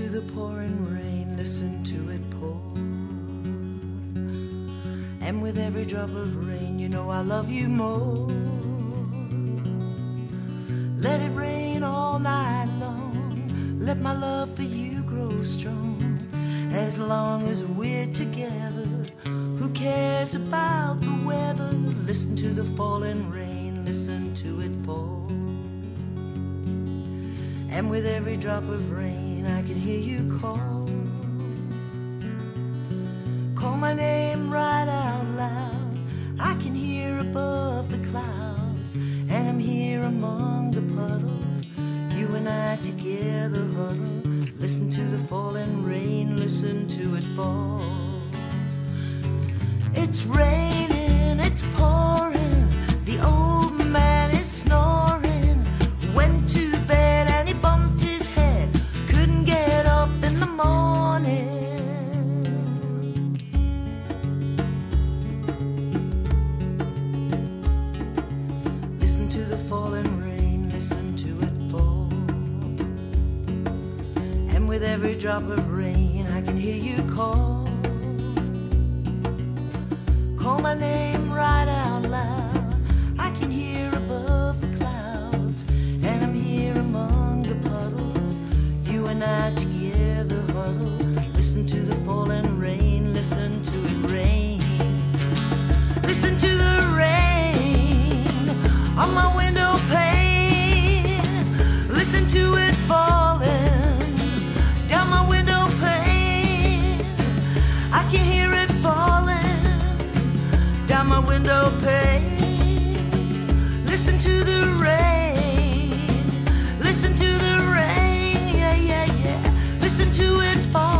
to the pouring rain, listen to it pour. And with every drop of rain, you know I love you more. Let it rain all night long, let my love for you grow strong. As long as we're together, who cares about the weather? Listen to the falling rain, listen to it fall. And with every drop of rain, I can hear you call. Call my name right out loud. I can hear above the clouds, and I'm here among the puddles. You and I together huddle. Listen to the falling rain, listen to it fall. It's raining, it's pouring, the old man is snoring. Went to bed and he bumped his head, couldn't get up in the morning. Listen to the falling rain, listen to it fall. And with every drop of rain, I can hear you call. Call my name right out loud. I can hear above the clouds, and I'm here among the puddles. You and I together huddle. Listen to the falling rain, listen to it rain. Listen to the rain on my window pane. Listen to it falling down my window pane. I can hear it falling down my window pane. Listen to the rain, listen to the rain, yeah, yeah, yeah. Listen to it fall.